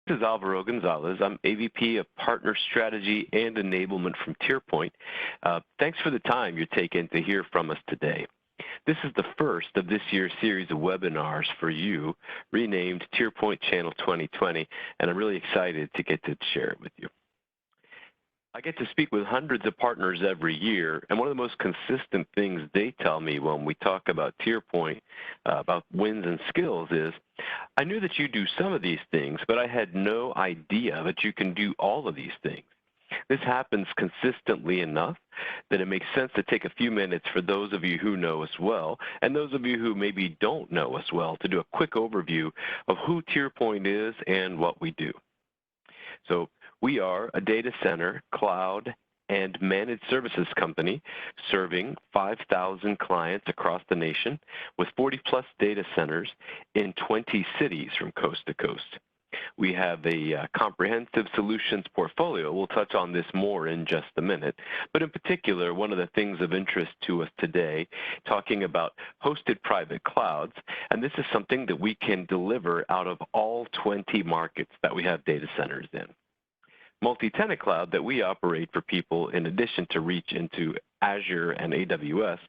This is Alvaro Gonzalez. I'm AVP of Partner Strategy and Enablement from TierPoint. Thanks for the time you're taking to hear from us today. This is the first of this year's series of webinars for you, renamed TierPoint Channel 2020, and I'm really excited to get to share it with you. I get to speak with hundreds of partners every year, and one of the most consistent things they tell me when we talk about TierPoint, about wins and skills is, I knew that you do some of these things, but I had no idea that you can do all of these things. This happens consistently enough that it makes sense to take a few minutes for those of you who know us well, and those of you who maybe don't know us well, to do a quick overview of who TierPoint is and what we do. So we are a data center, cloud, and managed services company serving 5,000 clients across the nation with 40-plus data centers in 20 cities from coast to coast. We have a comprehensive solutions portfolio. We'll touch on this more in just a minute. But in particular, one of the things of interest to us today, talking about hosted private clouds, and this is something that we can deliver out of all 20 markets that we have data centers in. Multi-tenant cloud that we operate for people in addition to reach into Azure and AWS,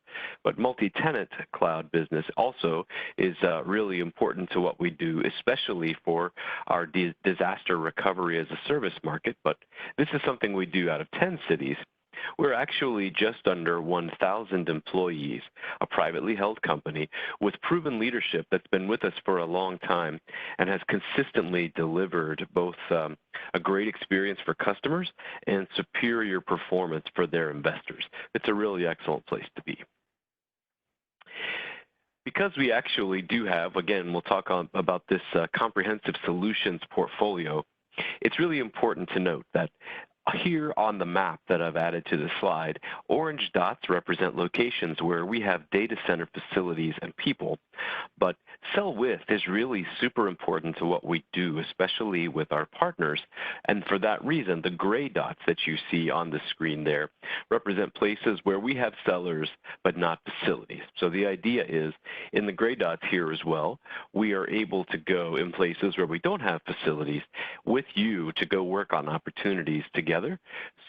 but multi-tenant cloud business also is really important to what we do, especially for our disaster recovery as a service market. But this is something we do out of 10 cities. We're actually just under 1,000 employees, a privately held company with proven leadership that's been with us for a long time and has consistently delivered both a great experience for customers and superior performance for their investors. It's a really excellent place to be. Because we actually do have, again, we'll talk about this comprehensive solutions portfolio, it's really important to note that here on the map that I've added to the slide, orange dots represent locations where we have data center facilities and people, but cell width is really super important to what we do, especially with our partners. And for that reason, the gray dots that you see on the screen there represent places where we have sellers but not facilities. So the idea is, in the gray dots here as well, we are able to go in places where we don't have facilities with you to go work on opportunities together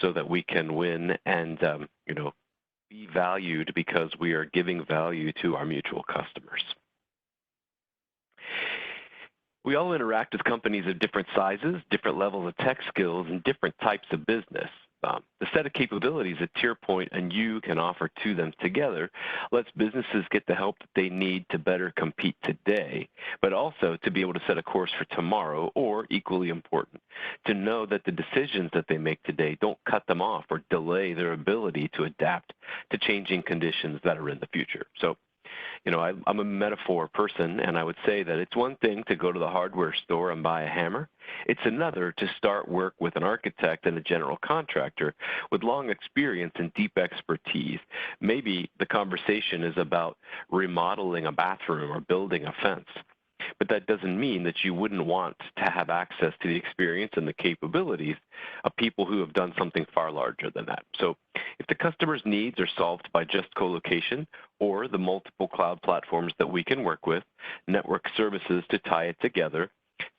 so that we can win and be valued because we are giving value to our mutual customers. We all interact with companies of different sizes, different levels of tech skills, and different types of business. The set of capabilities that TierPoint and you can offer to them together lets businesses get the help that they need to better compete today, but also to be able to set a course for tomorrow, or equally important, to know that the decisions that they make today don't cut them off or delay their ability to adapt to changing conditions that are in the future. So, I'm a metaphor person, and I would say that it's one thing to go to the hardware store and buy a hammer. It's another to start work with an architect and a general contractor with long experience and deep expertise. Maybe the conversation is about remodeling a bathroom or building a fence. But that doesn't mean that you wouldn't want to have access to the experience and the capabilities of people who have done something far larger than that. So if the customer's needs are solved by just co-location or the multiple cloud platforms that we can work with, network services to tie it together,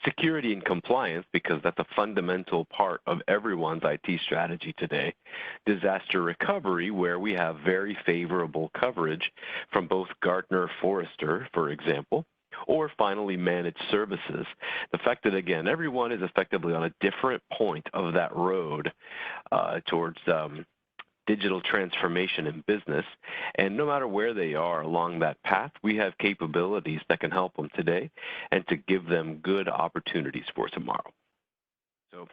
security and compliance, because that's a fundamental part of everyone's IT strategy today, disaster recovery, where we have very favorable coverage from both Gartner, Forrester, for example, or finally managed services. The fact that, again, everyone is effectively on a different point of that road towards digital transformation in business, and no matter where they are along that path, we have capabilities that can help them today and to give them good opportunities for tomorrow. So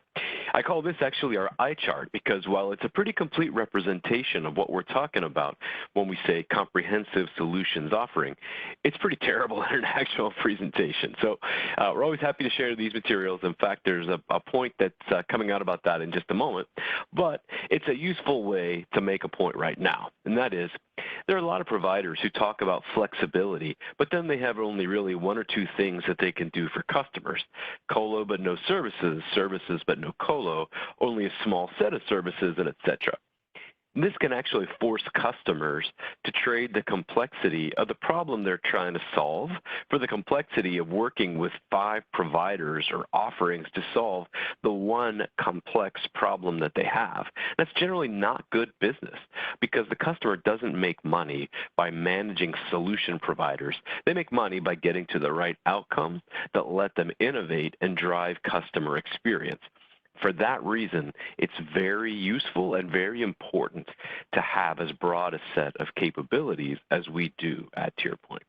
I call this actually our eye chart, because while it's a pretty complete representation of what we're talking about when we say comprehensive solutions offering, it's pretty terrible in an actual presentation. So we're always happy to share these materials. In fact, there's a point that's coming out about that in just a moment, but it's a useful way to make a point right now, and that is, there are a lot of providers who talk about flexibility, but then they have only really one or two things that they can do for customers. Colo but no services, services but no colo, only a small set of services, and et cetera. This can actually force customers to trade the complexity of the problem they're trying to solve for the complexity of working with 5 providers or offerings to solve the one complex problem that they have. That's generally not good business because the customer doesn't make money by managing solution providers. They make money by getting to the right outcomes that let them innovate and drive customer experience. For that reason, it's very useful and very important to have as broad a set of capabilities as we do at TierPoint.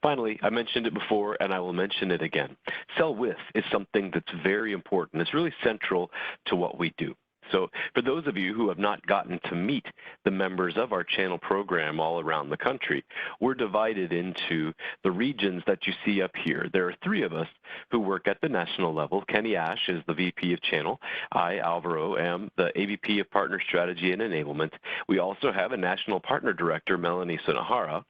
Finally, I mentioned it before, and I will mention it again. Sell with is something that's very important. It's really central to what we do. So for those of you who have not gotten to meet the members of our channel program all around the country, we're divided into the regions that you see up here. There are 3 of us who work at the national level. Kenny Ash is the VP of Channel. I, Alvaro, am the AVP of Partner Strategy and Enablement. We also have a National Partner Director, Melanie Sunahara.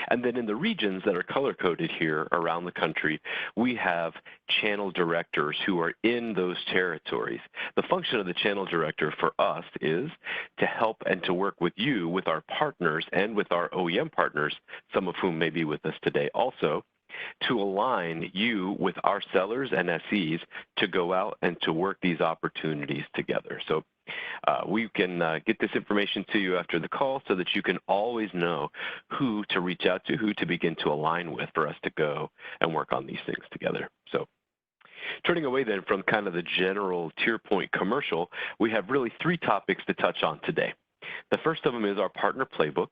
And then in the regions that are color-coded here around the country, we have channel directors who are in those territories. The function of the channel director for us is to help and to work with you, with our partners, and with our OEM partners, some of whom may be with us today also, to align you with our sellers and SEs to go out and to work these opportunities together. So we can get this information to you after the call so that you can always know who to reach out to, who to begin to align with for us to go and work on these things together. So turning away then from kind of the general TierPoint commercial, we have really 3 topics to touch on today. The first of them is our partner playbook.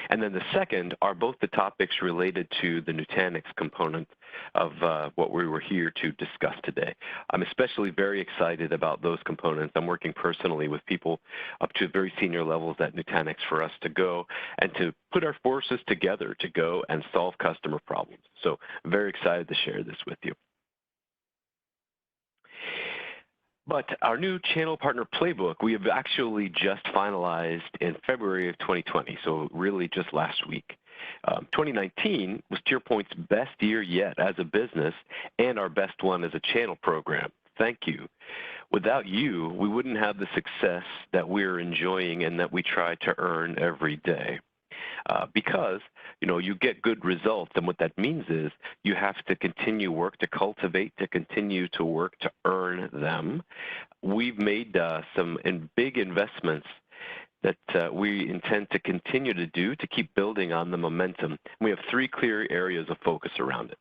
And then the second are both the topics related to the Nutanix component of what we were here to discuss today. I'm especially very excited about those components. I'm working personally with people up to very senior levels at Nutanix for us to go and to put our forces together to go and solve customer problems. So I'm very excited to share this with you. But our new channel partner playbook, we have actually just finalized in February of 2020, so really just last week. 2019 was TierPoint's best year yet as a business and our best one as a channel program. Thank you. Without you, we wouldn't have the success that we're enjoying and that we try to earn every day. Because you get good results, and what that means is you have to continue work to cultivate, to continue to work to earn them. We've made some big investments that we intend to continue to do to keep building on the momentum. We have 3 clear areas of focus around it.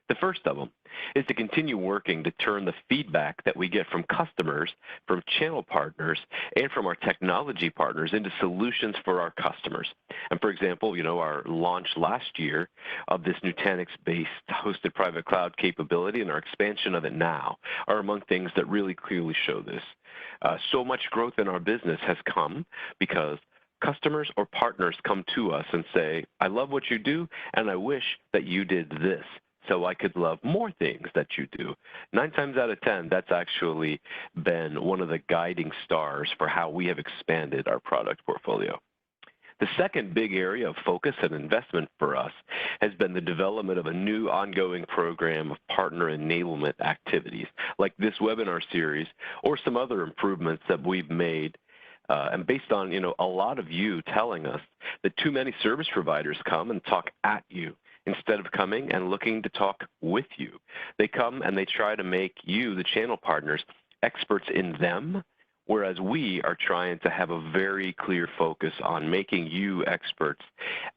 The first of them is to continue working to turn the feedback that we get from customers, from channel partners, and from our technology partners into solutions for our customers. And for example, our launch last year of this Nutanix-based hosted private cloud capability and our expansion of it now are among things that really clearly show this. So much growth in our business has come because customers or partners come to us and say, I love what you do, and I wish that you did this, so I could love more things that you do. 9 times out of 10, that's actually been one of the guiding stars for how we have expanded our product portfolio. The second big area of focus and investment for us has been the development of a new ongoing program of partner enablement activities, like this webinar series or some other improvements that we've made. And based on a lot of you telling us that too many service providers come and talk at you instead of coming and looking to talk with you. They come and they try to make you, the channel partners, experts in them, whereas we are trying to have a very clear focus on making you experts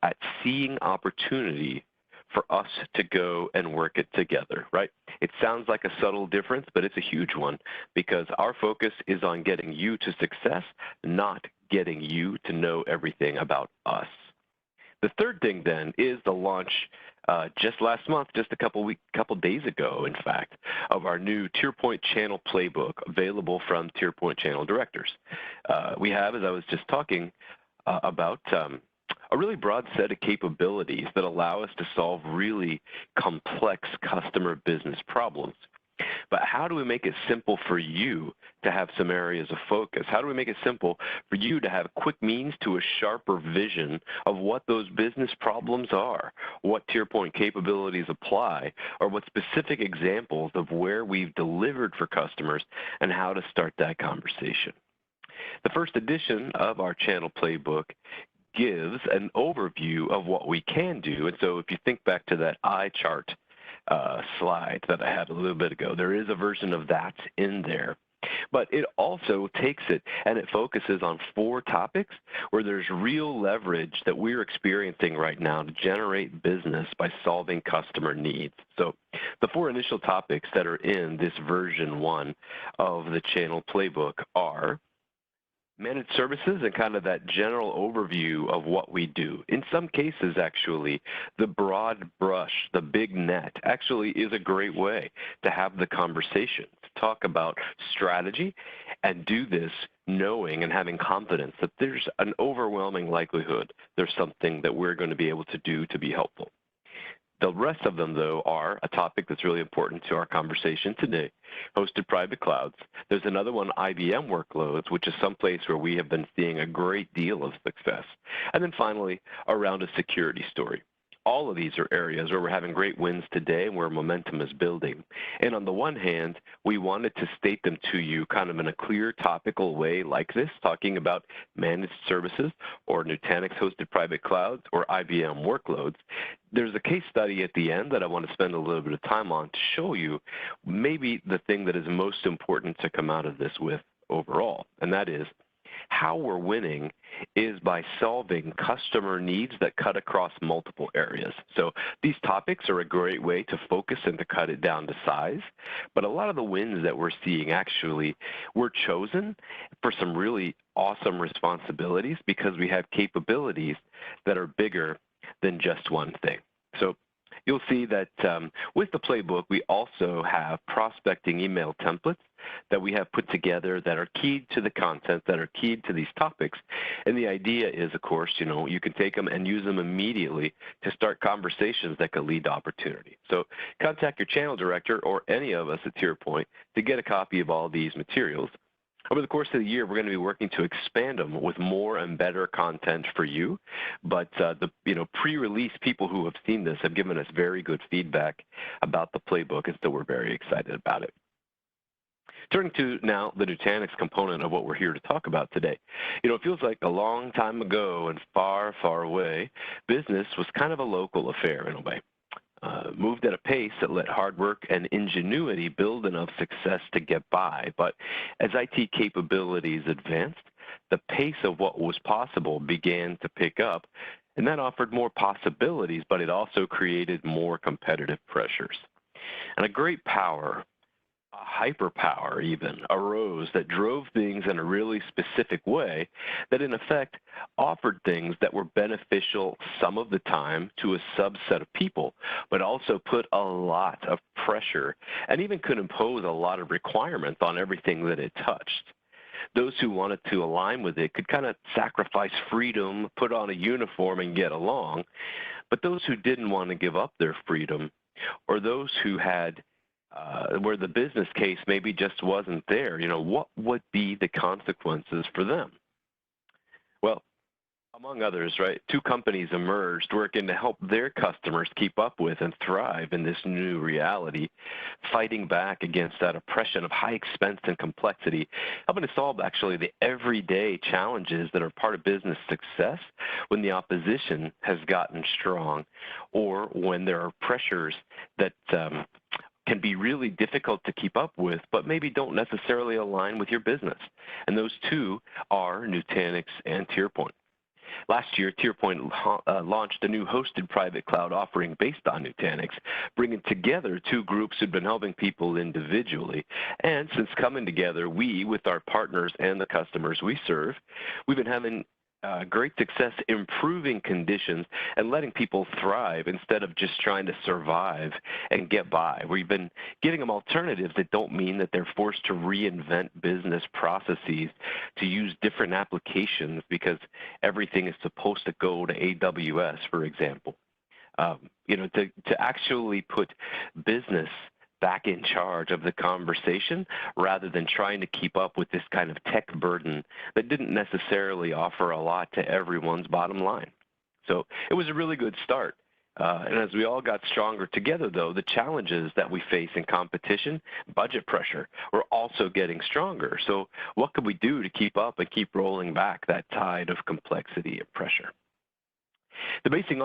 at seeing opportunity for us to go and work it together, right? It sounds like a subtle difference, but it's a huge one because our focus is on getting you to success, not getting you to know everything about us. The third thing then is the launch just last month, just a couple days ago, in fact, of our new TierPoint channel playbook available from TierPoint channel directors. We have, as I was just talking about, a really broad set of capabilities that allow us to solve really complex customer business problems. But how do we make it simple for you to have some areas of focus? How do we make it simple for you to have quick means to a sharper vision of what those business problems are, what TierPoint capabilities apply, or what specific examples of where we've delivered for customers and how to start that conversation? The first edition of our channel playbook gives an overview of what we can do. And so if you think back to that eye chart slide that I had a little bit ago, there is a version of that in there. But it also takes it and it focuses on 4 topics where there's real leverage that we're experiencing right now to generate business by solving customer needs. So the 4 initial topics that are in this version 1 of the channel playbook are managed services and kind of that general overview of what we do. In some cases, actually, the broad brush, the big net, actually is a great way to have the conversation, to talk about strategy and do this knowing and having confidence that there's an overwhelming likelihood there's something that we're going to be able to do to be helpful. The rest of them, though, are a topic that's really important to our conversation today, hosted private clouds. There's another one, IBM workloads, which is someplace where we have been seeing a great deal of success. And then finally, around a security story. All of these are areas where we're having great wins today and where momentum is building. And on the one hand, we wanted to state them to you kind of in a clear topical way like this, talking about managed services or Nutanix hosted private clouds or IBM workloads. There's a case study at the end that I want to spend a little bit of time on to show you maybe the thing that is most important to come out of this with overall, and that is how we're winning is by solving customer needs that cut across multiple areas. So these topics are a great way to focus and to cut it down to size, but a lot of the wins that we're seeing actually were chosen for some really awesome responsibilities because we have capabilities that are bigger than just one thing. So you'll see that with the playbook, we also have prospecting email templates that we have put together that are keyed to the content, that are keyed to these topics. And the idea is, of course, you can take them and use them immediately to start conversations that could lead to opportunity. So contact your channel director or any of us at TierPoint to get a copy of all these materials. Over the course of the year, we're going to be working to expand them with more and better content for you. But the pre-release people who have seen this have given us very good feedback about the playbook, and so we're very excited about it. Turning to now the Nutanix component of what we're here to talk about today. It feels like a long time ago and far, far away, business was kind of a local affair in a way. Moved at a pace that let hard work and ingenuity build enough success to get by. But as IT capabilities advanced, the pace of what was possible began to pick up, and that offered more possibilities, but it also created more competitive pressures. And a great power, a hyperpower even, arose that drove things in a really specific way that in effect offered things that were beneficial some of the time to a subset of people, but also put a lot of pressure and even could impose a lot of requirements on everything that it touched. Those who wanted to align with it could kind of sacrifice freedom, put on a uniform and get along, but those who didn't want to give up their freedom, or those who had where the business case maybe just wasn't there, what would be the consequences for them? Well, among others, right, 2 companies emerged working to help their customers keep up with and thrive in this new reality, fighting back against that oppression of high expense and complexity, helping to solve actually the everyday challenges that are part of business success when the opposition has gotten strong or when there are pressures that can be really difficult to keep up with, but maybe don't necessarily align with your business. And those 2 are Nutanix and TierPoint. Last year, TierPoint launched a new hosted private cloud offering based on Nutanix, bringing together 2 groups who'd been helping people individually. And since coming together, we, with our partners and the customers we serve, we've been having great success improving conditions and letting people thrive instead of just trying to survive and get by. We've been giving them alternatives that don't mean that they're forced to reinvent business processes to use different applications because everything is supposed to go to AWS, for example. To actually put business back in charge of the conversation rather than trying to keep up with this kind of tech burden that didn't necessarily offer a lot to everyone's bottom line. So it was a really good start. And as we all got stronger together, though, the challenges that we face in competition, budget pressure, were also getting stronger. So what could we do to keep up and keep rolling back that tide of complexity and pressure? The basic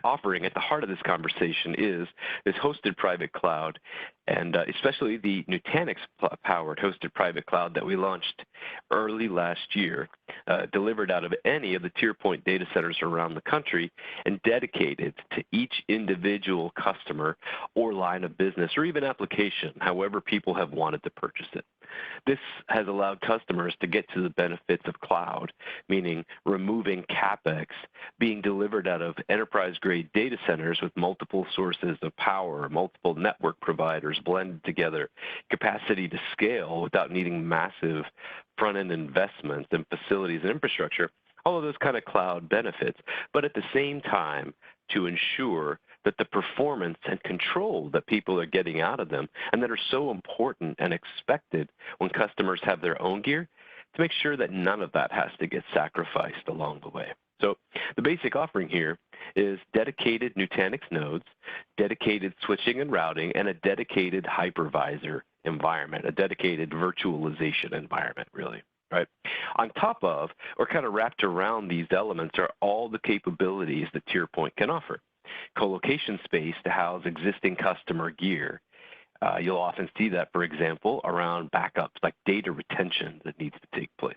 offering at the heart of this conversation is this hosted private cloud, and especially the Nutanix-powered hosted private cloud that we launched early last year, delivered out of any of the TierPoint data centers around the country and dedicated to each individual customer or line of business or even application, however people have wanted to purchase it. This has allowed customers to get to the benefits of cloud, meaning removing CapEx, being delivered out of enterprise-grade data centers with multiple sources of power, multiple network providers blended together, capacity to scale without needing massive front-end investments in facilities and infrastructure, all of those kind of cloud benefits, but at the same time to ensure that the performance and control that people are getting out of them and that are so important and expected when customers have their own gear, to make sure that none of that has to get sacrificed along the way. So the basic offering here is dedicated Nutanix nodes, dedicated switching and routing, and a dedicated hypervisor environment, a dedicated virtualization environment, really. Right. On top of, or kind of wrapped around these elements, are all the capabilities that TierPoint can offer. Co-location space to house existing customer gear. You'll often see that, for example, around backups, like data retention that needs to take place.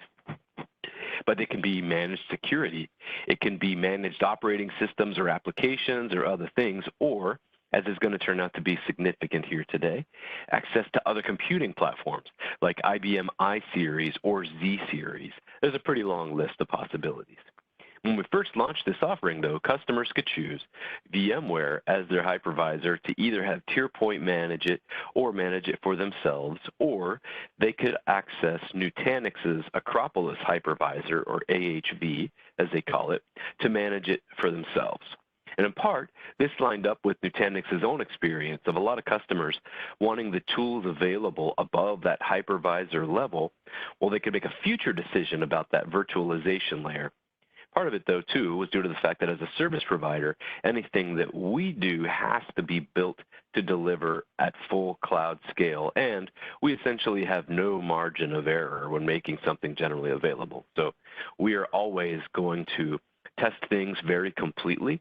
But it can be managed security. It can be managed operating systems or applications or other things, or, as is going to turn out to be significant here today, access to other computing platforms like IBM iSeries or Z-Series. There's a pretty long list of possibilities. When we first launched this offering, though, customers could choose VMware as their hypervisor to either have TierPoint manage it or manage it for themselves, or they could access Nutanix's Acropolis hypervisor, or AHV, as they call it, to manage it for themselves. And in part, this lined up with Nutanix's own experience of a lot of customers wanting the tools available above that hypervisor level, while they could make a future decision about that virtualization layer. Part of it, though, too, was due to the fact that as a service provider, anything that we do has to be built to deliver at full cloud scale, and we essentially have no margin of error when making something generally available. So we are always going to test things very completely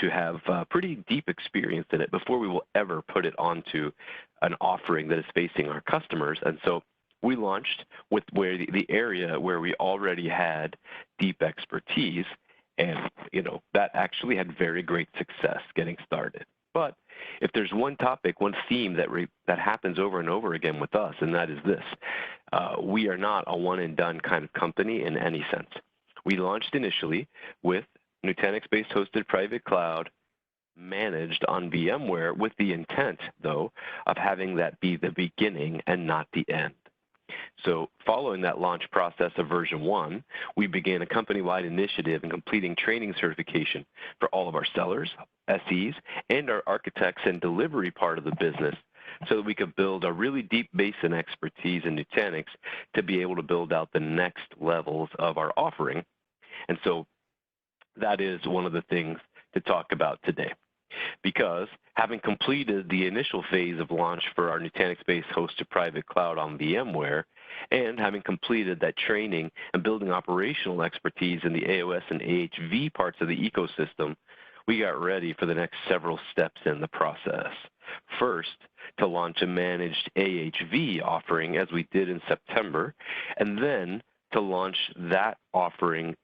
to have pretty deep experience in it before we will ever put it onto an offering that is facing our customers. And so we launched with the area where we already had deep expertise, and that actually had very great success getting started. But if there's one topic, one theme that happens over and over again with us, and that is this: we are not a one-and-done kind of company in any sense. We launched initially with Nutanix-based hosted private cloud managed on VMware, with the intent, though, of having that be the beginning and not the end. So following that launch process of version 1, we began a company-wide initiative in completing training certification for all of our sellers, SEs, and our architects and delivery part of the business, so that we could build a really deep base and expertise in Nutanix to be able to build out the next levels of our offering. And so that is one of the things to talk about today. Because having completed the initial phase of launch for our Nutanix-based hosted private cloud on VMware, and having completed that training and building operational expertise in the AOS and AHV parts of the ecosystem, we got ready for the next several steps in the process. First, to launch a managed AHV offering, as we did in September, and then to launch that offering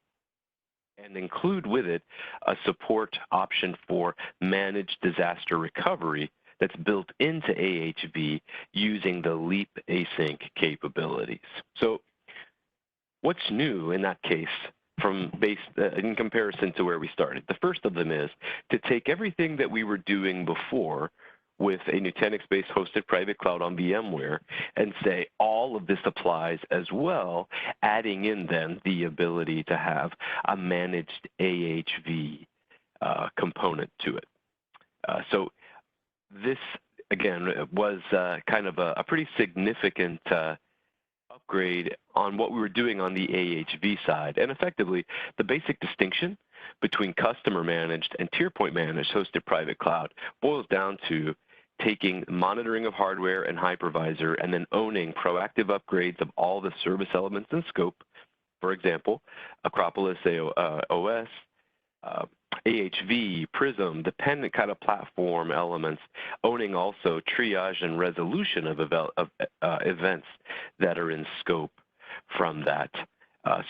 and include with it a support option for managed disaster recovery that's built into AHV using the Leap async capabilities. So what's new in that case in comparison to where we started? The first of them is to take everything that we were doing before with a Nutanix-based hosted private cloud on VMware and say all of this applies as well, adding in then the ability to have a managed AHV component to it. So this, again, was kind of a pretty significant upgrade on what we were doing on the AHV side. And effectively, the basic distinction between customer-managed and TierPoint managed hosted private cloud boils down to taking monitoring of hardware and hypervisor and then owning proactive upgrades of all the service elements in scope. For example, Acropolis OS, AHV, Prism, dependent kind of platform elements, owning also triage and resolution of events that are in scope from that.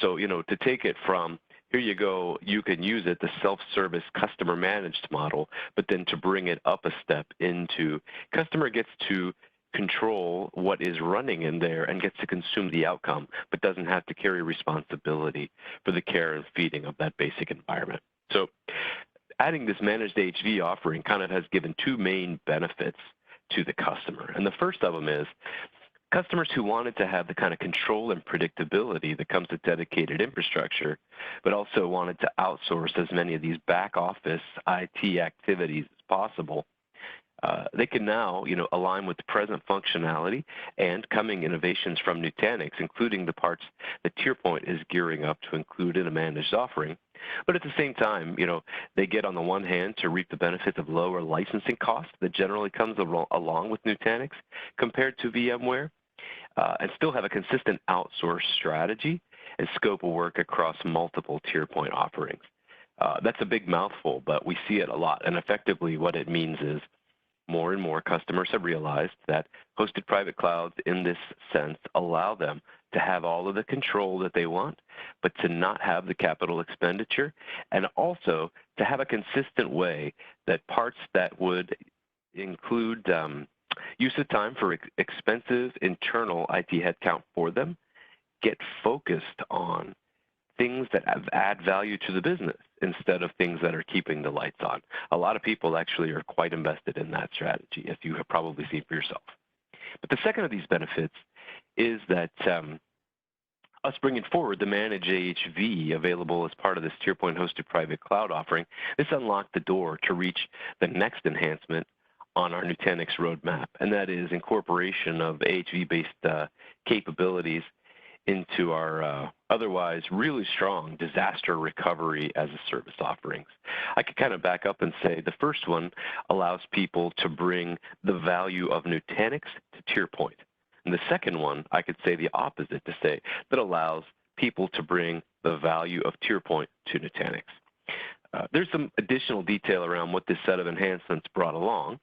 So, to take it from here you go, you can use it, the self-service customer managed model, but then to bring it up a step into customer gets to control what is running in there and gets to consume the outcome, but doesn't have to carry responsibility for the care and feeding of that basic environment. So adding this managed AHV offering kind of has given two main benefits to the customer. And the first of them is customers who wanted to have the kind of control and predictability that comes with dedicated infrastructure, but also wanted to outsource as many of these back office IT activities as possible, they can now, align with the present functionality and coming innovations from Nutanix, including the parts that TierPoint is gearing up to include in a managed offering. But at the same time, they get on the one hand to reap the benefits of lower licensing costs that generally comes along with Nutanix compared to VMware, and still have a consistent outsource strategy and scope of work across multiple TierPoint offerings. That's a big mouthful, but we see it a lot. And effectively what it means is more and more customers have realized that hosted private clouds in this sense allow them to have all of the control that they want, but to not have the capital expenditure, and also to have a consistent way that parts that would include use of time for expensive internal IT headcount for them get focused on things that add value to the business instead of things that are keeping the lights on. A lot of people actually are quite invested in that strategy, as you have probably seen for yourself. But the second of these benefits is that us bringing forward the managed AHV available as part of this TierPoint Hosted Private Cloud offering, this unlocked the door to reach the next enhancement on our Nutanix roadmap, and that is incorporation of AHV-based capabilities into our otherwise really strong disaster recovery as a service offerings. I could kind of back up and say the first one allows people to bring the value of Nutanix to TierPoint. And the second one, I could say the opposite, to say that allows people to bring the value of TierPoint to Nutanix. There's some additional detail around what this set of enhancements brought along.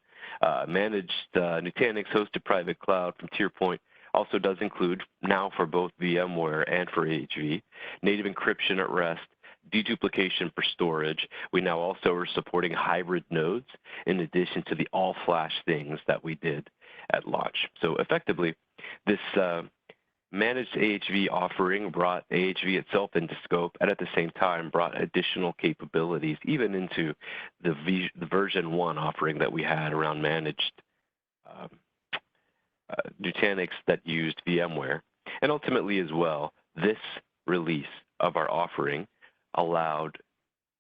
Managed Nutanix hosted private cloud from TierPoint also does include, now for both VMware and for AHV, native encryption at rest, deduplication for storage. We now also are supporting hybrid nodes in addition to the all-flash things that we did at launch. So effectively, this managed AHV offering brought AHV itself into scope, and at the same time brought additional capabilities even into the version 1 offering that we had around managed Nutanix that used VMware. And ultimately as well, this release of our offering allowed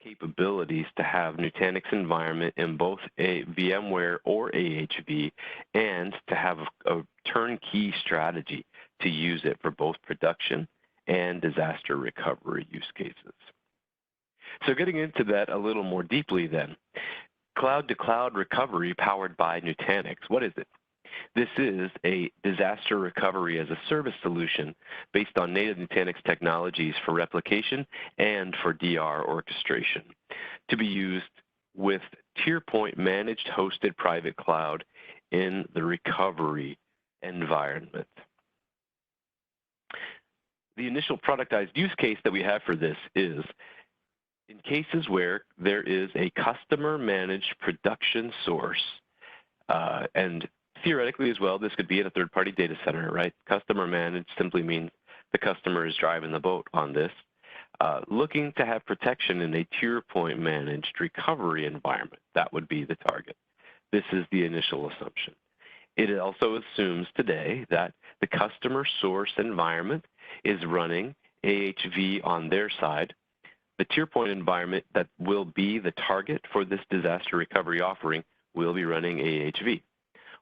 capabilities to have Nutanix environment in both a VMware or AHV, and to have a turnkey strategy to use it for both production and disaster recovery use cases. So getting into that a little more deeply then, cloud-to-cloud recovery powered by Nutanix, what is it? This is a disaster recovery as a service solution based on native Nutanix technologies for replication and for DR orchestration to be used with TierPoint managed hosted private cloud in the recovery environment. The initial productized use case that we have for this is in cases where there is a customer managed production source, and theoretically as well, this could be in a third-party data center, right? Customer managed simply means the customer is driving the boat on this, looking to have protection in a TierPoint managed recovery environment. That would be the target. This is the initial assumption. It also assumes today that the customer source environment is running AHV on their side. The TierPoint environment that will be the target for this disaster recovery offering will be running AHV.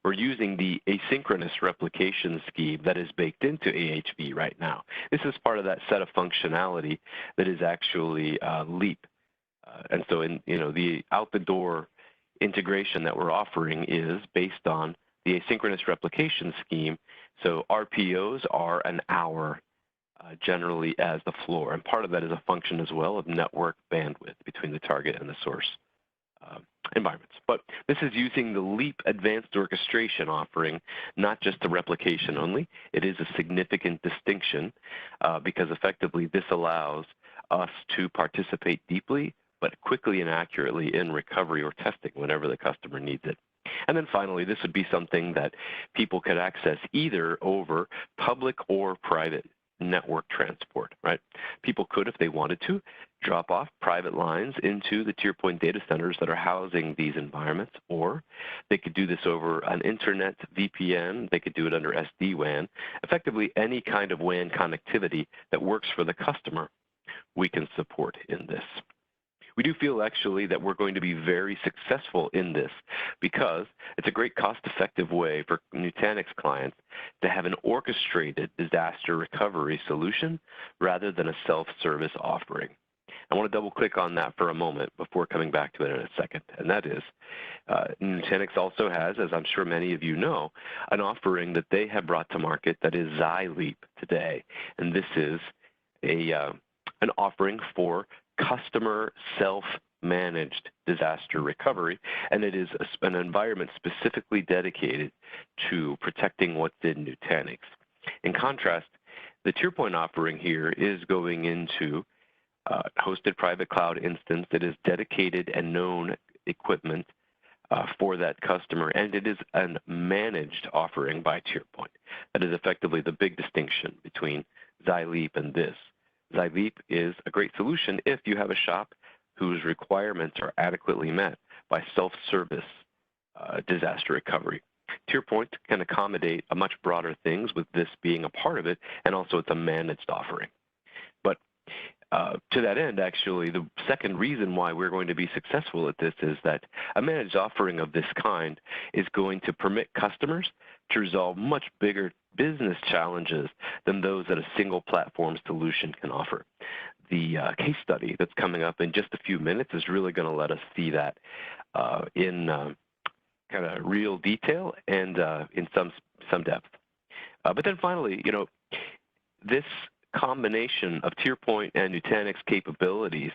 We're using the asynchronous replication scheme that is baked into AHV right now. This is part of that set of functionality that is actually Leap And so the out-the-door integration that we're offering is based on the asynchronous replication scheme. So RPOs are an hour generally as the floor. And part of that is a function as well of network bandwidth between the target and the source environments. But this is using the LEAP advanced orchestration offering, not just the replication only. It is a significant distinction because effectively this allows us to participate deeply but quickly and accurately in recovery or testing whenever the customer needs it. And then finally, this would be something that people could access either over public or private network transport, right? People could, if they wanted to, drop off private lines into the TierPoint data centers that are housing these environments, or they could do this over an internet VPN. They could do it under SD-WAN. Effectively, any kind of WAN connectivity that works for the customer, we can support in this. We do feel actually that we're going to be very successful in this because it's a great cost-effective way for Nutanix clients to have an orchestrated disaster recovery solution rather than a self-service offering. I want to double-click on that for a moment before coming back to it in a second, and that is Nutanix also has, as I'm sure many of you know, an offering that they have brought to market that is XyLeap today, and this is an offering for customer self-managed disaster recovery, and it is an environment specifically dedicated to protecting what's in Nutanix. In contrast, the TierPoint offering here is going into hosted private cloud instance that is dedicated and known equipment for that customer, and it is a managed offering by TierPoint. That is effectively the big distinction between XyLeap and this. XyLeap is a great solution if you have a shop whose requirements are adequately met by self-service disaster recovery. TierPoint can accommodate a much broader things with this being a part of it, and also it's a managed offering. But to that end, actually, the second reason why we're going to be successful at this is that a managed offering of this kind is going to permit customers to resolve much bigger business challenges than those that a single platform solution can offer. The case study that's coming up in just a few minutes is really going to let us see that in kind of real detail and in some depth. But then finally, this combination of TierPoint and Nutanix capabilities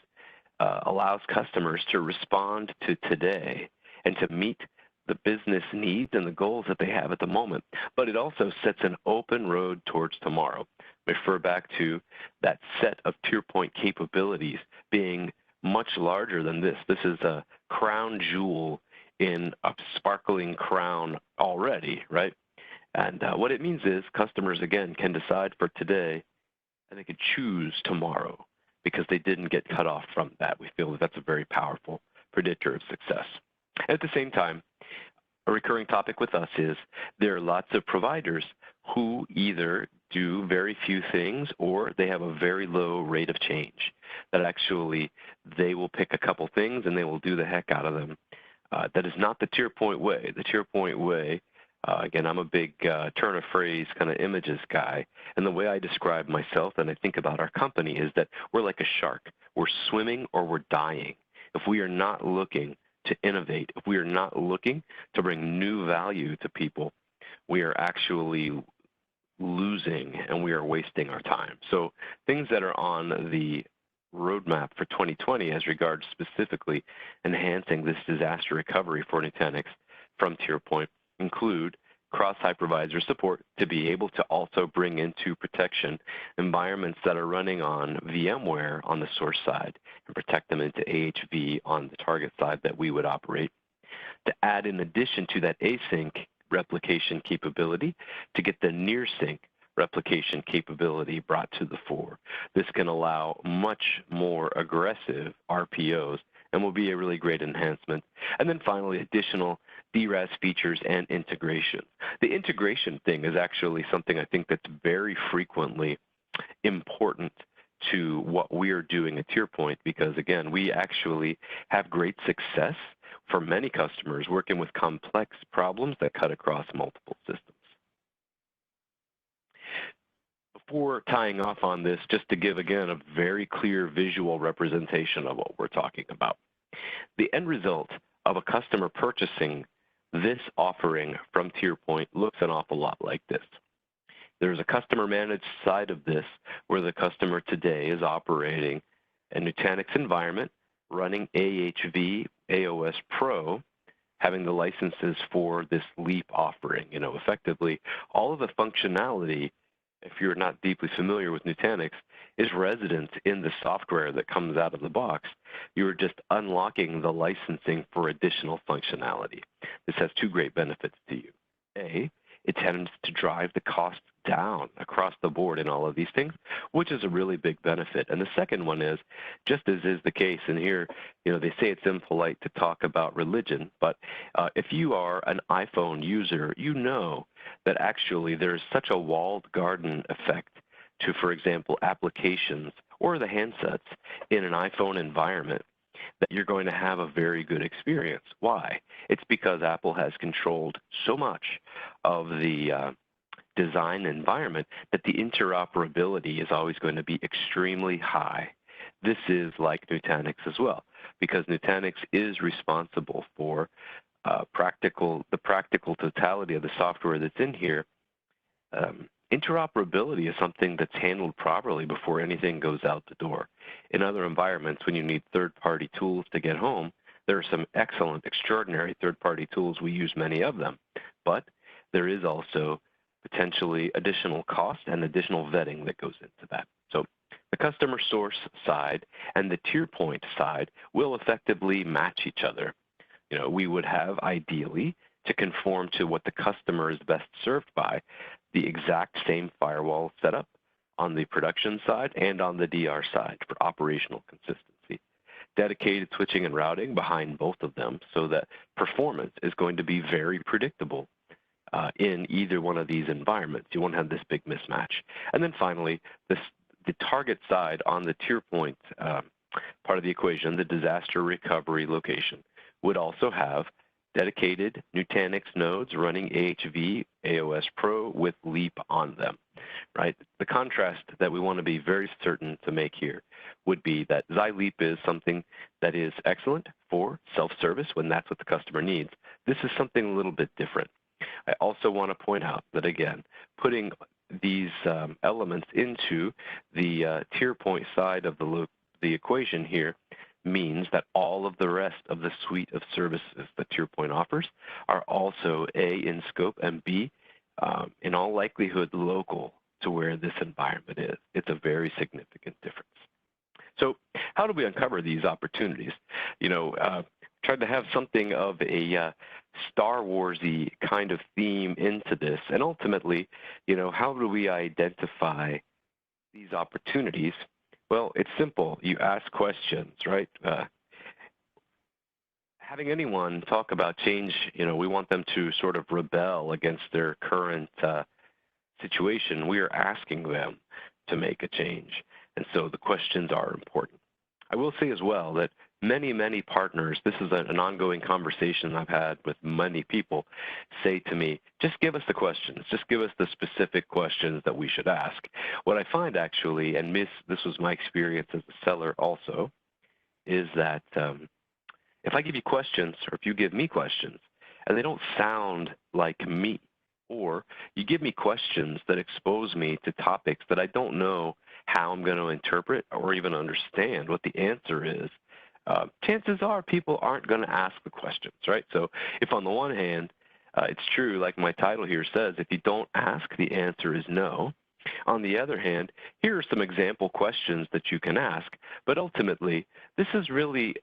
allows customers to respond to today and to meet the business needs and the goals that they have at the moment. But it also sets an open road towards tomorrow. Refer back to that set of TierPoint capabilities being much larger than this. This is a crown jewel in a sparkling crown already, right? And what it means is customers, again, can decide for today and they could choose tomorrow because they didn't get cut off from that. We feel that that's a very powerful predictor of success. At the same time, a recurring topic with us is there are lots of providers who either do very few things or they have a very low rate of change, that actually they will pick a couple things and they will do the heck out of them. That is not the TierPoint way. The TierPoint way, again, I'm a big turn of phrase kind of images guy, and the way I describe myself and I think about our company is that we're like a shark. We're swimming or we're dying. If we are not looking to innovate, if we are not looking to bring new value to people, we are actually losing and we are wasting our time. So things that are on the roadmap for 2020 as regards specifically enhancing this disaster recovery for Nutanix from TierPoint include cross-hypervisor support to be able to also bring into protection environments that are running on VMware on the source side and protect them into AHV on the target side that we would operate. To add in addition to that async replication capability to get the near sync replication capability brought to the fore. This can allow much more aggressive RPOs and will be a really great enhancement. And then finally, additional DRaaS features and integration. The integration thing is actually something I think that's very frequently important to what we are doing at TierPoint because, again, we actually have great success for many customers working with complex problems that cut across multiple systems. before tying off on this, just to give, again, a very clear visual representation of what we're talking about. The end result of a customer purchasing this offering from TierPoint looks an awful lot like this. There's a customer managed side of this where the customer today is operating a Nutanix environment, running AHV AOS Pro, having the licenses for this LEAP offering. Effectively, all of the functionality, if you're not deeply familiar with Nutanix, is resident in the software that comes out of the box. You're just unlocking the licensing for additional functionality. This has two great benefits to you. A, it tends to drive the cost down across the board in all of these things, which is a really big benefit. And the second one is, just as is the case, and here, they say it's impolite to talk about religion, but if you are an iPhone user, you know that actually there's such a walled garden effect to, for example, applications or the handsets in an iPhone environment that you're going to have a very good experience. Why? It's because Apple has controlled so much of the design environment that the interoperability is always going to be extremely high. This is like Nutanix as well, because Nutanix is responsible for the practical totality of the software that's in here. Interoperability is something that's handled properly before anything goes out the door. In other environments, when you need third-party tools to get home, there are some excellent, extraordinary third-party tools. We use many of them. But there is also potentially additional cost and additional vetting that goes into that. So the customer source side and the TierPoint side will effectively match each other. We would have, ideally, to conform to what the customer is best served by, the exact same firewall setup on the production side and on the DR side for operational consistency. Dedicated switching and routing behind both of them so that performance is going to be very predictable in either one of these environments. You won't have this big mismatch. And then finally, the target side on the TierPoint part of the equation, the disaster recovery location, would also have dedicated Nutanix nodes running AHV AOS Pro with LEAP on them, right? The contrast that we want to be very certain to make here would be that XiLeap is something that is excellent for self-service when that's what the customer needs. This is something a little bit different. I also want to point out that, again, putting these elements into the TierPoint side of the equation here means that all of the rest of the suite of services that TierPoint offers are also A, in scope, and B, in all likelihood, local to where this environment is. It's a very significant difference. So how do we uncover these opportunities? Tried to have something of a Star Wars-y kind of theme into this. And ultimately, how do we identify these opportunities? Well, it's simple. You ask questions, right? Having anyone talk about change, we want them to sort of rebel against their current situation. We are asking them to make a change. And so the questions are important. I will say as well that many partners, this is an ongoing conversation I've had with many people, say to me, just give us the questions, just give us the specific questions that we should ask. What I find actually, and this was my experience as a seller also, is that if I give you questions, or if you give me questions, and they don't sound like me, or you give me questions that expose me to topics that I don't know how I'm going to interpret or even understand what the answer is, chances are people aren't going to ask the questions, right? So if on the one hand, it's true, like my title here says, if you don't ask, the answer is no. On the other hand, here are some example questions that you can ask, but ultimately, this is really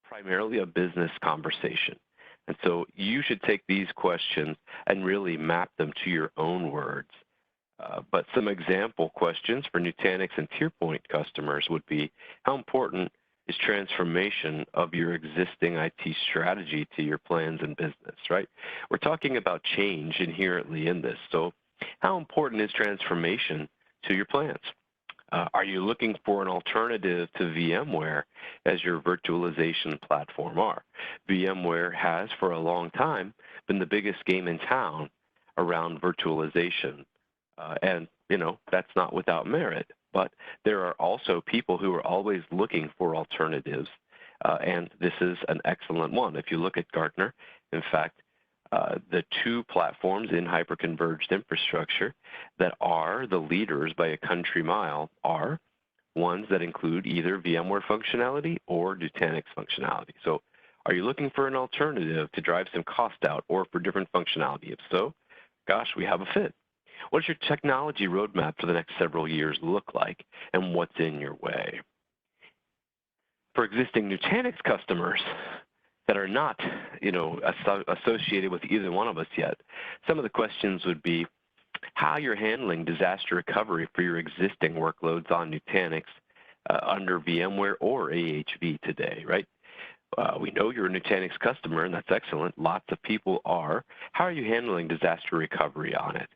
primarily a business conversation. And so you should take these questions and really map them to your own words. But some example questions for Nutanix and TierPoint customers would be, how important is transformation of your existing IT strategy to your plans and business, right? We're talking about change inherently in this. So how important is transformation to your plans? Are you looking for an alternative to VMware as your virtualization platform? VMware has for a long time been the biggest game in town around virtualization And, that's not without merit. But there are also people who are always looking for alternatives. And this is an excellent one. If you look at Gartner, in fact, the two platforms in hyperconverged infrastructure that are the leaders by a country mile are ones that include either VMware functionality or Nutanix functionality. So are you looking for an alternative to drive some cost out or for different functionality? If so, gosh, we have a fit. What does your technology roadmap for the next several years look like, and what's in your way? For existing Nutanix customers that are not, associated with either one of us yet, some of the questions would be how you're handling disaster recovery for your existing workloads on Nutanix under VMware or AHV today, right? We know you're a Nutanix customer, and that's excellent. Lots of people are. How are you handling disaster recovery on it?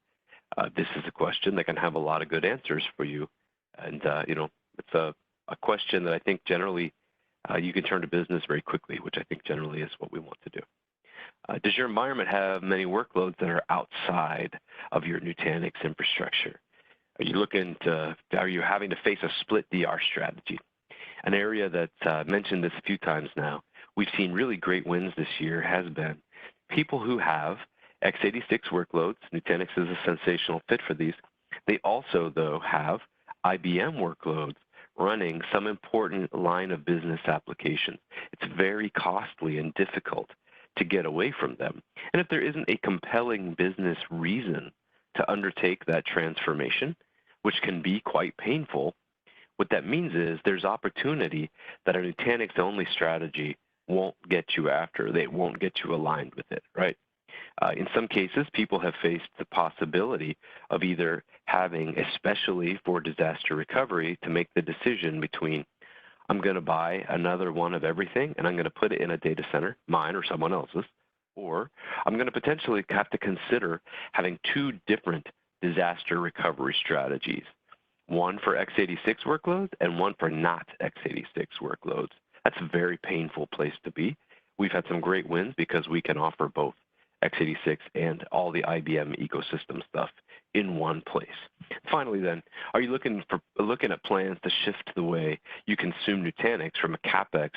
This is a question that can have a lot of good answers for you. And, it's a question that I think generally you can turn to business very quickly, which I think generally is what we want to do. Does your environment have many workloads that are outside of your Nutanix infrastructure? Are you having to face a split DR strategy? An area that's mentioned this a few times now, we've seen really great wins this year has been people who have x86 workloads. Nutanix is a sensational fit for these. They also, though, have IBM workloads running some important line of business applications. It's very costly and difficult to get away from them. And if there isn't a compelling business reason to undertake that transformation, which can be quite painful, what that means is there's opportunity that a Nutanix-only strategy won't get you after. They won't get you aligned with it, right? In some cases, people have faced the possibility of either having, especially for disaster recovery, to make the decision between I'm going to buy another one of everything and I'm going to put it in a data center, mine or someone else's, or I'm going to potentially have to consider having two different disaster recovery strategies, one for x86 workloads and one for not x86 workloads. That's a very painful place to be. We've had some great wins because we can offer both x86 and all the IBM ecosystem stuff in one place. Finally then, are you looking at plans to shift the way you consume Nutanix from a CapEx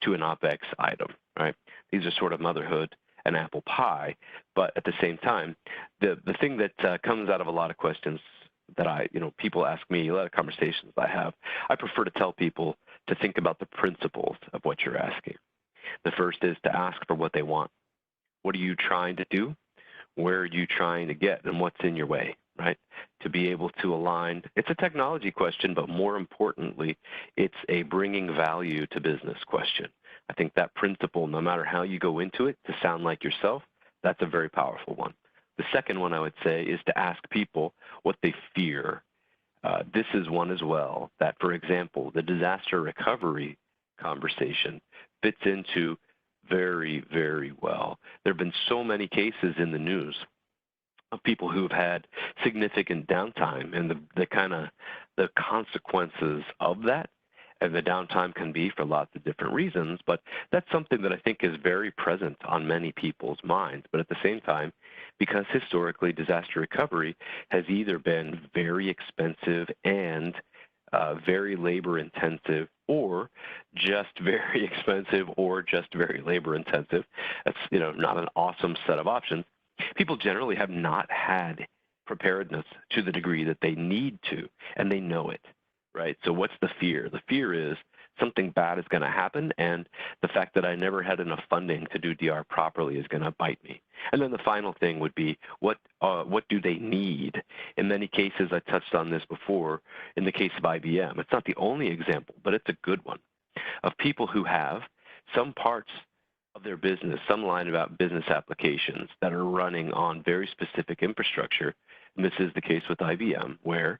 to an OpEx item, right? These are sort of motherhood and apple pie, but at the same time, the thing that comes out of a lot of questions that people ask me, a lot of conversations I have, I prefer to tell people to think about the principles of what you're asking. The first is to ask for what they want. What are you trying to do? Where are you trying to get? And what's in your way, right? To be able to align. It's a technology question, but more importantly, it's a bringing value to business question. I think that principle, no matter how you go into it, to sound like yourself, that's a very powerful one. The second one I would say is to ask people what they fear. This is one as well that, for example, the disaster recovery conversation fits into very, very well. There have been so many cases in the news of people who've had significant downtime and the consequences of that. And the downtime can be for lots of different reasons, but that's something that I think is very present on many people's minds. But at the same time, because historically disaster recovery has either been very expensive and very labor intensive, or just very expensive, or just very labor intensive. That's not an awesome set of options. People generally have not had preparedness to the degree that they need to, and they know it, right? So what's the fear? The fear is something bad is going to happen, and the fact that I never had enough funding to do DR properly is going to bite me. And then the final thing would be, what do they need? In many cases, I touched on this before, in the case of IBM, it's not the only example, but it's a good one, of people who have some parts of their business, some line about business applications that are running on very specific infrastructure. And this is the case with IBM, where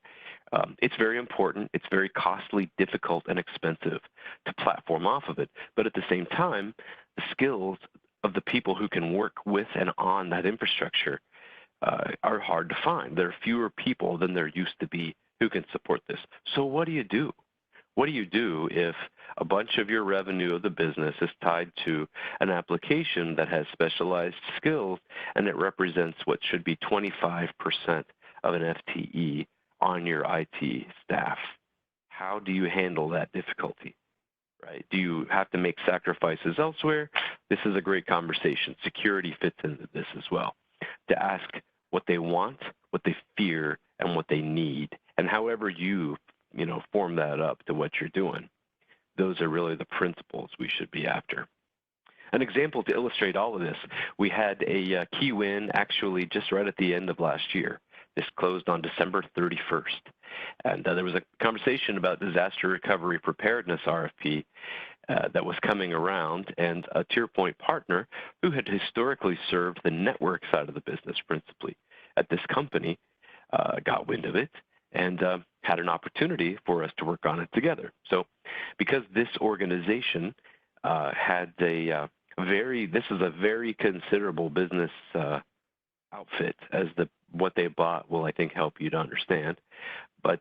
it's very important, it's very costly, difficult, and expensive to platform off of it. But at the same time, the skills of the people who can work with and on that infrastructure are hard to find. There are fewer people than there used to be who can support this. So what do you do? What do you do if a bunch of your revenue of the business is tied to an application that has specialized skills and it represents what should be 25% of an FTE on your IT staff. How do you handle that difficulty, right? Do you have to make sacrifices elsewhere? This is a great conversation. Security fits into this as well. To ask what they want, what they fear, and what they need, and however you form that up to what you're doing. Those are really the principles we should be after. An example to illustrate all of this, we had a key win actually just right at the end of last year. This closed on December 31st. And there was a conversation about disaster recovery preparedness RFP that was coming around, and a TierPoint partner who had historically served the network side of the business principally at this company got wind of it and had an opportunity for us to work on it together. So because this organization had this is a very considerable business outfit, as what they bought will, I think, help you to understand. But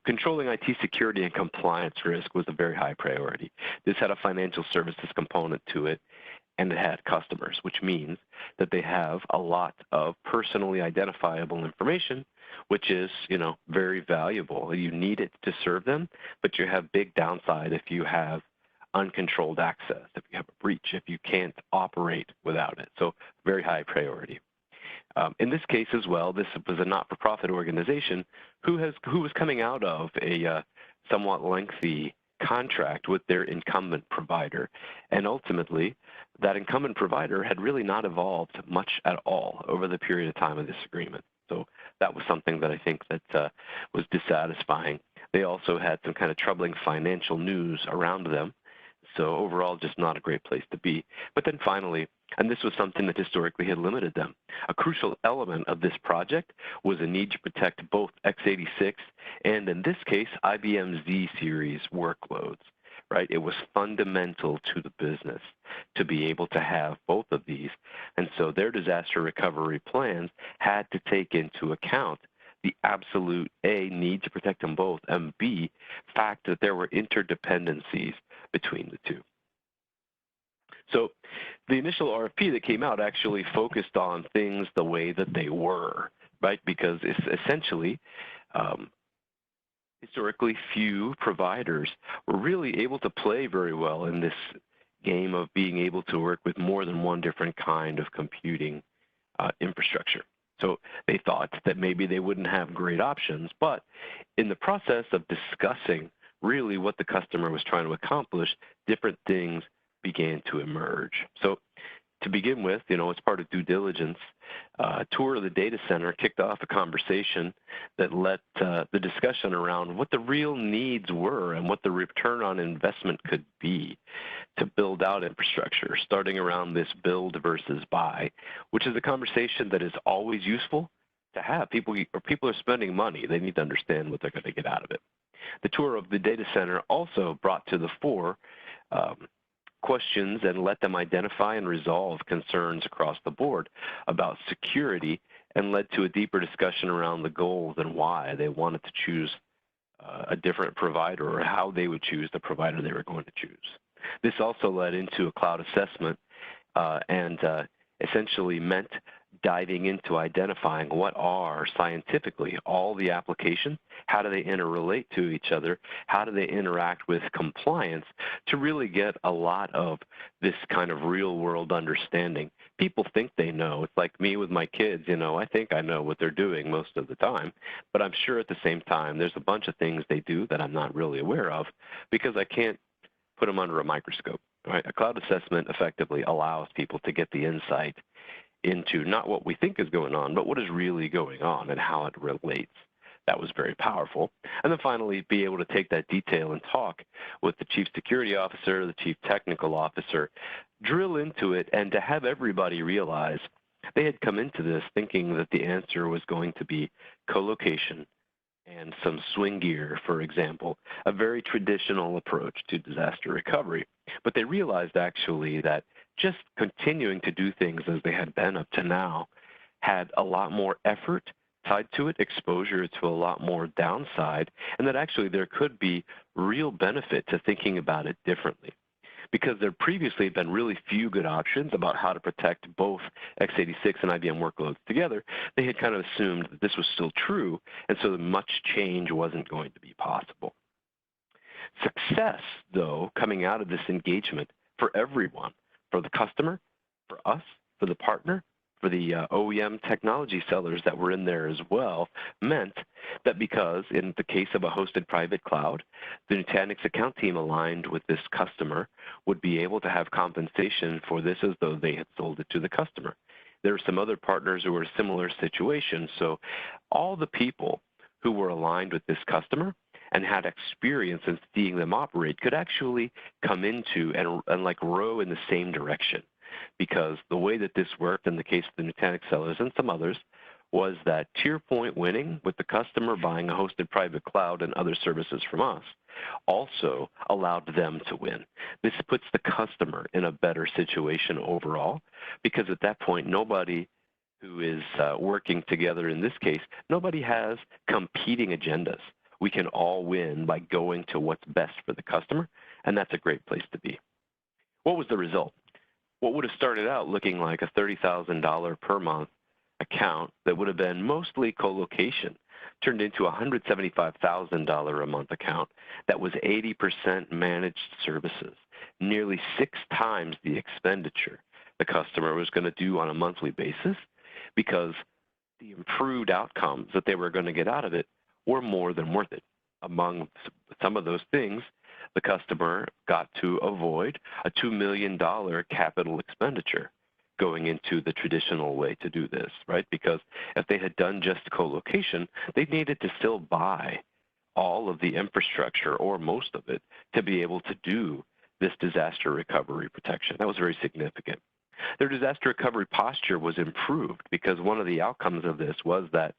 controlling IT security and compliance risk was a very high priority. This had a financial services component to it, and it had customers, which means that they have a lot of personally identifiable information, which is very valuable. You need it to serve them, but you have big downside if you have uncontrolled access, if you have a breach, if you can't operate without it. So very high priority. In this case as well, this was a not-for-profit organization who was coming out of a somewhat lengthy contract with their incumbent provider. And ultimately, that incumbent provider had really not evolved much at all over the period of time of this agreement. So that was something that I think that was dissatisfying. They also had some kind of troubling financial news around them. So overall, just not a great place to be. But then finally, and this was something that historically had limited them, a crucial element of this project was a need to protect both x86 and, in this case, IBM Z-series workloads, right? It was fundamental to the business to be able to have both of these. And so their disaster recovery plans had to take into account the absolute A, need to protect them both, and B, fact that there were interdependencies between the two. So the initial RFP that came out actually focused on things the way that they were, right? Because it's essentially, historically few providers were really able to play very well in this game of being able to work with more than one different kind of computing infrastructure. So they thought that maybe they wouldn't have great options, but in the process of discussing really what the customer was trying to accomplish, different things began to emerge. So to begin with, as part of due diligence, a tour of the data center kicked off a conversation that led the discussion around what the real needs were and what the return on investment could be to build out infrastructure, starting around this build versus buy, which is a conversation that is always useful to have. People are spending money. They need to understand what they're going to get out of it. The tour of the data center also brought to the fore questions and let them identify and resolve concerns across the board about security, and led to a deeper discussion around the goals and why they wanted to choose a different provider, or how they would choose the provider they were going to choose. This also led into a cloud assessment and essentially meant diving into identifying what are scientifically all the applications, how do they interrelate to each other, how do they interact with compliance, to really get a lot of this kind of real world understanding. People think they know. It's like me with my kids, I think I know what they're doing most of the time, but I'm sure at the same time there's a bunch of things they do that I'm not really aware of because I can't put them under a microscope. Right? A cloud assessment effectively allows people to get the insight into not what we think is going on, but what is really going on and how it relates. That was very powerful. And then finally, be able to take that detail and talk with the chief security officer, the chief technical officer, drill into it, and to have everybody realize they had come into this thinking that the answer was going to be co-location and some swing gear, for example, a very traditional approach to disaster recovery. But they realized actually that just continuing to do things as they had been up to now had a lot more effort tied to it, exposure to a lot more downside, and that actually there could be real benefit to thinking about it differently. because there previously had been really few good options about how to protect both x86 and IBM workloads together. They had kind of assumed that this was still true, and so much change wasn't going to be possible. Success, though, coming out of this engagement for everyone, for the customer, for us, for the partner, for the OEM technology sellers that were in there as well, meant that because in the case of a hosted private cloud, the Nutanix account team aligned with this customer would be able to have compensation for this as though they had sold it to the customer. There were some other partners who were in a similar situation, so all the people who were aligned with this customer and had experience in seeing them operate could actually come into and like row in the same direction. Because the way that this worked in the case of the Nutanix sellers and some others was that TierPoint winning with the customer buying a hosted private cloud and other services from us also allowed them to win. This puts the customer in a better situation overall, because at that point, nobody who is working together in this case, nobody has competing agendas. We can all win by going to what's best for the customer, and that's a great place to be. What was the result? What would have started out looking like a $30,000 per month account that would have been mostly co-location turned into a $175,000 a month account that was 80% managed services, nearly 6 times the expenditure the customer was going to do on a monthly basis, because the improved outcomes that they were going to get out of it were more than worth it. Among some of those things, the customer got to avoid a $2 million capital expenditure going into the traditional way to do this, right? Because if they had done just co-location, they needed to still buy all of the infrastructure, or most of it, to be able to do this disaster recovery protection. That was very significant. Their disaster recovery posture was improved because one of the outcomes of this was that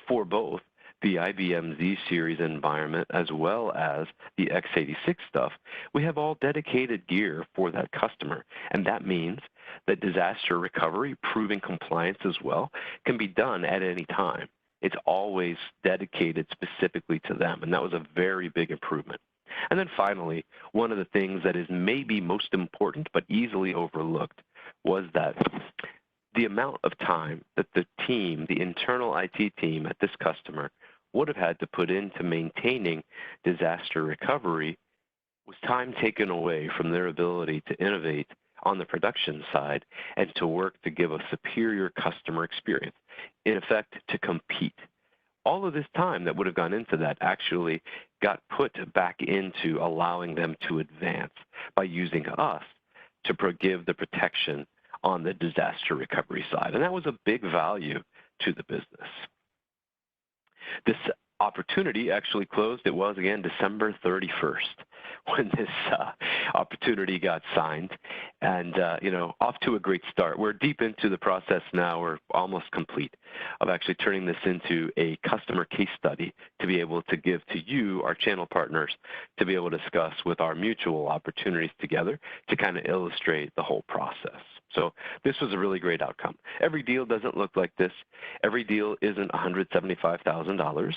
for both the IBM Z-Series environment as well as the x86 stuff, we have all dedicated gear for that customer. And that means that disaster recovery, proving compliance as well, can be done at any time. It's always dedicated specifically to them, and that was a very big improvement. And then finally, one of the things that is maybe most important but easily overlooked was that the amount of time that the team, the internal IT team at this customer, would have had to put into maintaining disaster recovery was time taken away from their ability to innovate on the production side and to work to give a superior customer experience, in effect, to compete. All of this time that would have gone into that actually got put back into allowing them to advance by using us to give the protection on the disaster recovery side. And that was a big value to the business. This opportunity actually closed. It was, again, December 31st when this opportunity got signed. And, off to a great start. We're deep into the process now. We're almost complete of actually turning this into a customer case study to be able to give to you, our channel partners, to be able to discuss with our mutual opportunities together to kind of illustrate the whole process. So this was a really great outcome. Every deal doesn't look like this. Every deal isn't $175,000.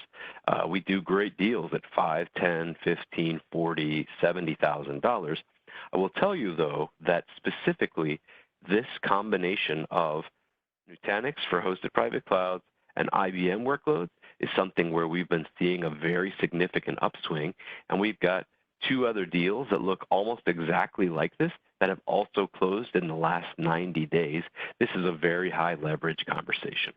We do great deals at $5, $10, $15, $40, $70,000. I will tell you, though, that specifically this combination of Nutanix for hosted private clouds and IBM workloads is something where we've been seeing a very significant upswing, and we've got 2 other deals that look almost exactly like this that have also closed in the last 90 days. This is a very high leverage conversation.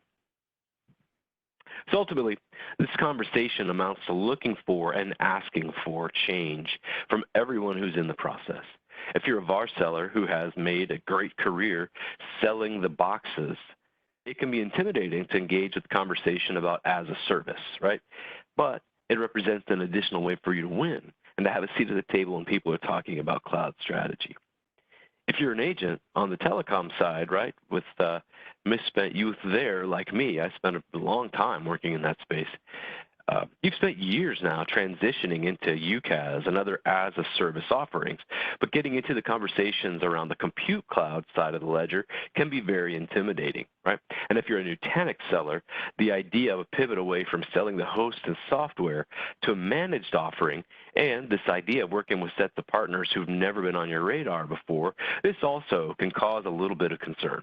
So ultimately, this conversation amounts to looking for and asking for change from everyone who's in the process. If you're a VAR seller who has made a great career selling the boxes, it can be intimidating to engage with the conversation about as a service, right? But it represents an additional way for you to win and to have a seat at the table when people are talking about cloud strategy. If you're an agent on the telecom side, right, with misspent youth there like me, I spent a long time working in that space, You've spent years now transitioning into UCaaS and other as-a-service offerings, but getting into the conversations around the compute cloud side of the ledger can be very intimidating, right? And if you're a Nutanix seller, the idea of a pivot away from selling the host and software to a managed offering, and this idea of working with sets of partners who've never been on your radar before, this also can cause a little bit of concern.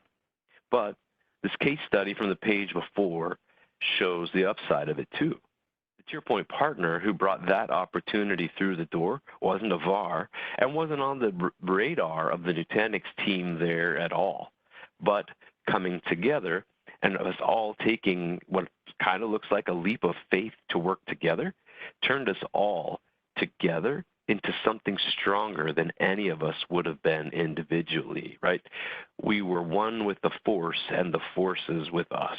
But this case study from the page before shows the upside of it too. The TierPoint partner who brought that opportunity through the door wasn't a VAR and wasn't on the radar of the Nutanix team there at all. But coming together and us all taking what kind of looks like a leap of faith to work together turned us all together into something stronger than any of us would have been individually, right? We were one with the force and the force is with us.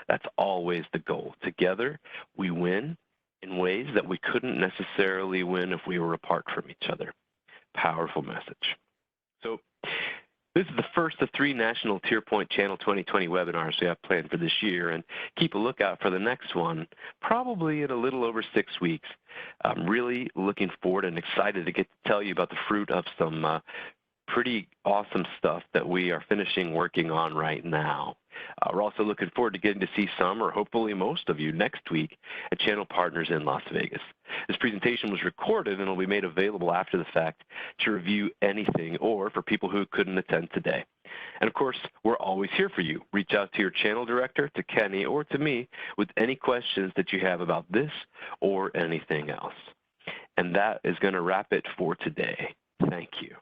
That's always the goal. Together, we win in ways that we couldn't necessarily win if we were apart from each other. Powerful message. So this is the first of 3 National TierPoint Channel 2020 webinars we have planned for this year, and keep a lookout for the next one, probably in a little over 6 weeks. I'm really looking forward and excited to get to tell you about the fruit of some pretty awesome stuff that we are finishing working on right now. We're also looking forward to getting to see some, or hopefully most of you, next week at Channel Partners in Las Vegas. This presentation was recorded and will be made available after the fact to review anything or for people who couldn't attend today. And of course, we're always here for you. Reach out to your channel director, to Kenny, or to me with any questions that you have about this or anything else. And that is going to wrap it for today. Thank you.